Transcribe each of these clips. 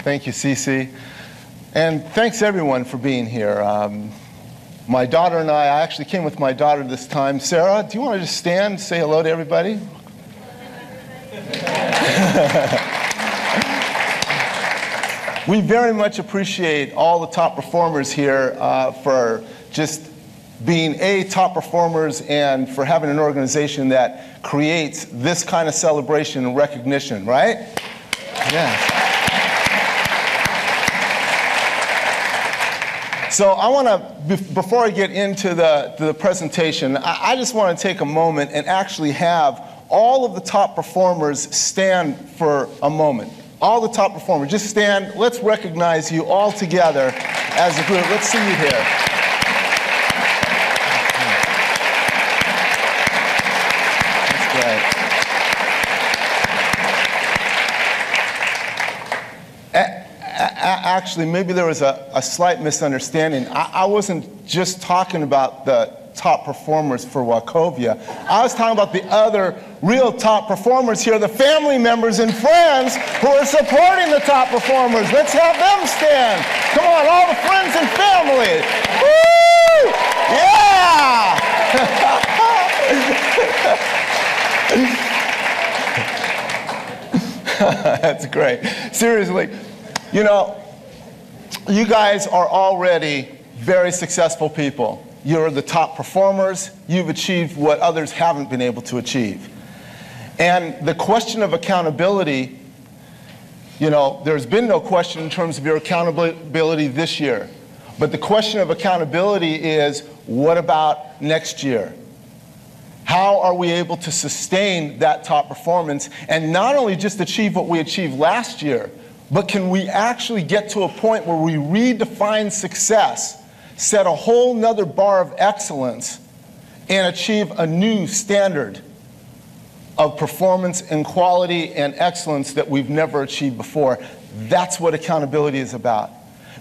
Thank you, Cece. And thanks everyone for being here. My daughter and I actually came with my daughter this time. Sarah, do you want to just stand, say hello to everybody? We very much appreciate all the top performers here for just being top performers and for having an organization that creates this kind of celebration and recognition, right? Yes. So I want to, before I get into the presentation, I just want to take a moment and actually have all of the top performers stand for a moment. All the top performers, just stand. Let's recognize you all together as a group. Let's see you here. That's great. Actually, maybe there was a slight misunderstanding. I wasn't just talking about the top performers for Wachovia. I was talking about the other real top performers here, the family members and friends who are supporting the top performers. Let's have them stand. Come on, all the friends and family. Woo! Yeah! That's great. Seriously, you know, you guys are already very successful people. You're the top performers. You've achieved what others haven't been able to achieve. And the question of accountability, you know, there's been no question in terms of your accountability this year. But the question of accountability is, what about next year? How are we able to sustain that top performance and not only just achieve what we achieved last year, but can we actually get to a point where we redefine success, set a whole nother bar of excellence, and achieve a new standard of performance and quality and excellence that we've never achieved before? That's what accountability is about.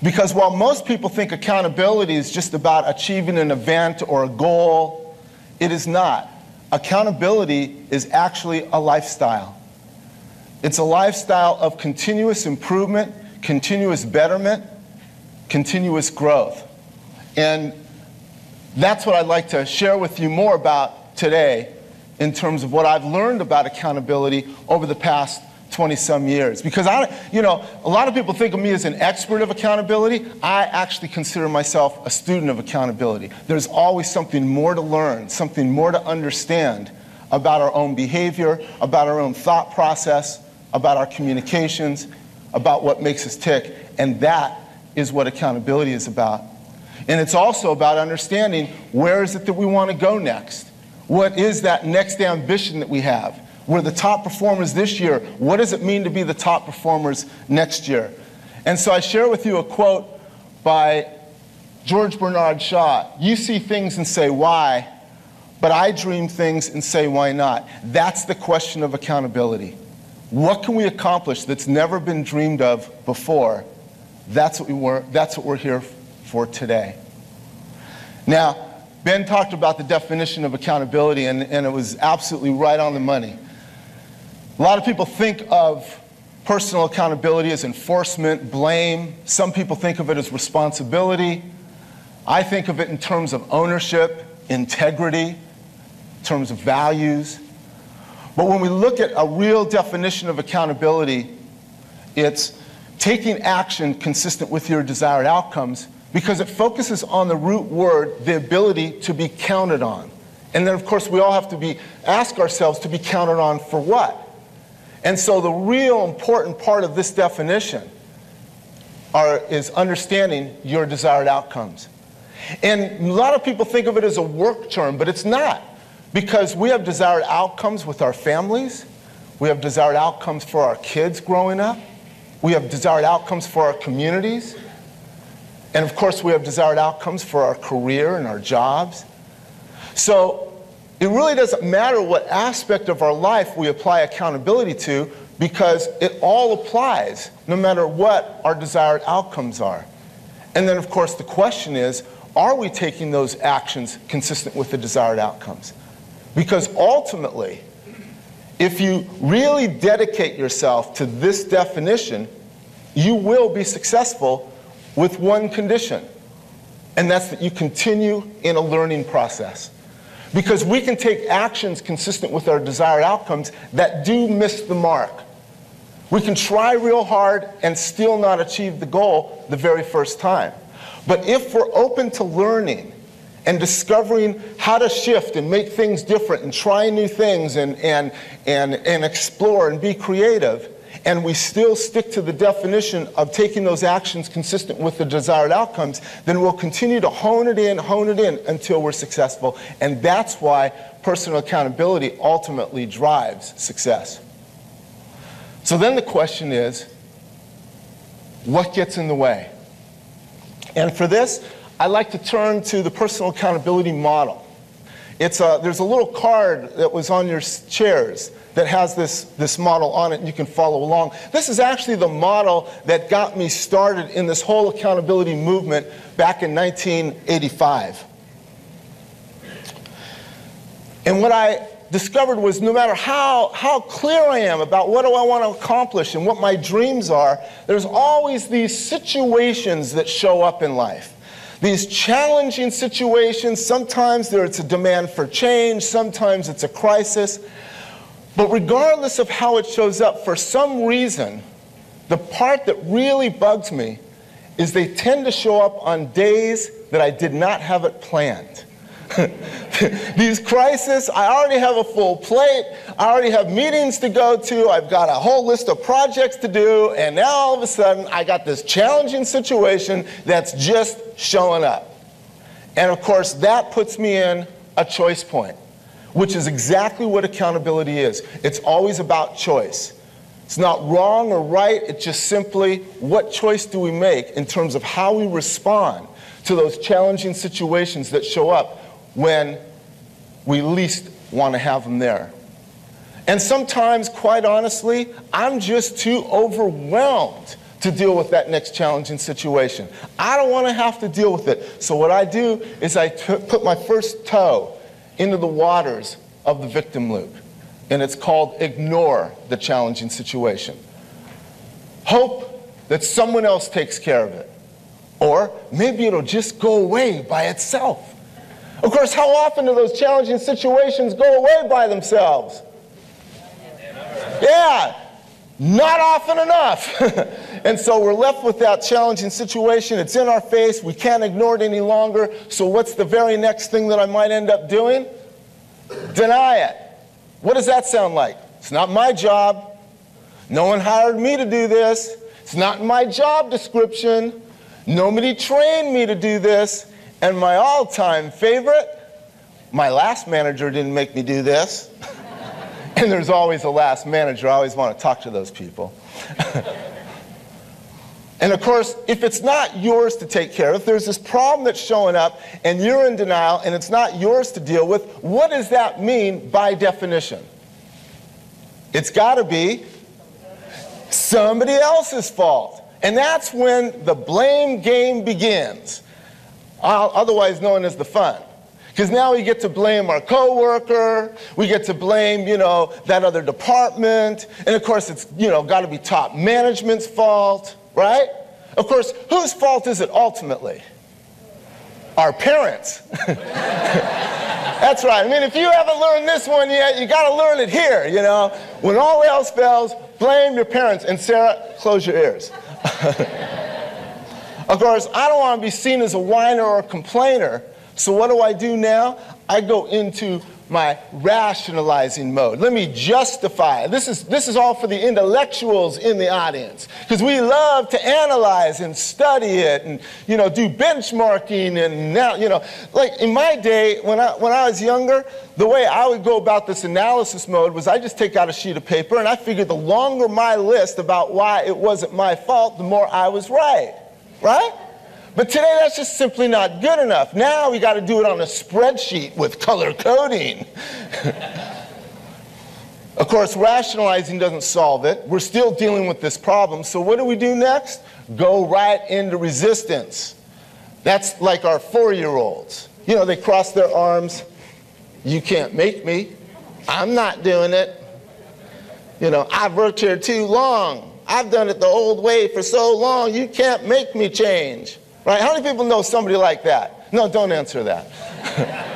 Because while most people think accountability is just about achieving an event or a goal, it is not. Accountability is actually a lifestyle. It's a lifestyle of continuous improvement, continuous betterment, continuous growth. And that's what I'd like to share with you more about today in terms of what I've learned about accountability over the past 20-some years. Because you know, a lot of people think of me as an expert of accountability. I actually consider myself a student of accountability. There's always something more to learn, something more to understand about our own behavior, about our own thought process, about our communications, about what makes us tick. And that is what accountability is about. And it's also about understanding where is it that we want to go next. What is that next ambition that we have? We're the top performers this year. What does it mean to be the top performers next year? And so I share with you a quote by George Bernard Shaw. You see things and say why, but I dream things and say why not. That's the question of accountability. What can we accomplish that's never been dreamed of before? That's what we're here for today. Now, Ben talked about the definition of accountability, and it was absolutely right on the money. A lot of people think of personal accountability as enforcement, blame. Some people think of it as responsibility. I think of it in terms of ownership, integrity, in terms of values. But when we look at a real definition of accountability, it's taking action consistent with your desired outcomes, because it focuses on the root word, the ability to be counted on. And then, of course, we all have to ask ourselves to be counted on for what? And so the real important part of this definition is understanding your desired outcomes. And a lot of people think of it as a work term, but it's not. Because we have desired outcomes with our families. We have desired outcomes for our kids growing up. We have desired outcomes for our communities. And of course, we have desired outcomes for our career and our jobs. So it really doesn't matter what aspect of our life we apply accountability to, because it all applies no matter what our desired outcomes are. And then, of course, the question is, are we taking those actions consistent with the desired outcomes? Because ultimately, if you really dedicate yourself to this definition, you will be successful with one condition, and that's that you continue in a learning process. Because we can take actions consistent with our desired outcomes that do miss the mark. We can try real hard and still not achieve the goal the very first time. But if we're open to learning and discovering how to shift and make things different and try new things and explore and be creative, and we still stick to the definition of taking those actions consistent with the desired outcomes, then we'll continue to hone it in until we're successful. And that's why personal accountability ultimately drives success. So then the question is, what gets in the way? And for this, I like to turn to the personal accountability model. There's a little card that was on your chairs that has this model on it, and you can follow along. This is actually the model that got me started in this whole accountability movement back in 1985. And what I discovered was no matter how clear I am about what do I want to accomplish and what my dreams are, there's always these situations that show up in life. These challenging situations, sometimes it's a demand for change, sometimes it's a crisis. But regardless of how it shows up, for some reason, the part that really bugs me is they tend to show up on days that I did not have it planned. These crises, I already have a full plate, I already have meetings to go to, I've got a whole list of projects to do, and now all of a sudden I got this challenging situation that's just showing up. And of course that puts me in a choice point, which is exactly what accountability is. It's always about choice. It's not wrong or right, it's just simply what choice do we make in terms of how we respond to those challenging situations that show up when we least want to have them there. And sometimes, quite honestly, I'm just too overwhelmed to deal with that next challenging situation. I don't want to have to deal with it. So what I do is I put my first toe into the waters of the victim loop. And it's called ignore the challenging situation. Hope that someone else takes care of it. Or maybe it'll just go away by itself. Of course, how often do those challenging situations go away by themselves? Yeah, not often enough. And so we're left with that challenging situation. It's in our face. We can't ignore it any longer. So what's the very next thing that I might end up doing? Deny it. What does that sound like? It's not my job. No one hired me to do this. It's not in my job description. Nobody trained me to do this. And my all-time favorite, my last manager didn't make me do this. And there's always a last manager. I always want to talk to those people. And of course, if it's not yours to take care of, if there's this problem that's showing up and you're in denial and it's not yours to deal with, what does that mean by definition? It's got to be somebody else's fault. And that's when the blame game begins, otherwise known as the fun. Because now we get to blame our coworker, we get to blame, that other department, and of course it's, got to be top management's fault, right? Of course, whose fault is it ultimately? Our parents. That's right. I mean, if you haven't learned this one yet, you got to learn it here, When all else fails, blame your parents. And Sarah, close your ears. Of course, I don't want to be seen as a whiner or a complainer. So what do I do now? I go into my rationalizing mode. Let me justify. This is all for the intellectuals in the audience, because we love to analyze and study it and do benchmarking. And now like in my day when I was younger, the way I would go about this analysis mode was I just take out a sheet of paper and I figured the longer my list about why it wasn't my fault, the more I was right. But today that's just simply not good enough. Now we got to do it on a spreadsheet with color coding. Of course, rationalizing doesn't solve it. We're still dealing with this problem. So what do we do next? Go right into resistance. That's like our 4-year-olds. They cross their arms. You can't make me. I'm not doing it. I've worked here too long. I've done it the old way for so long, you can't make me change. Right? How many people know somebody like that? No, don't answer that.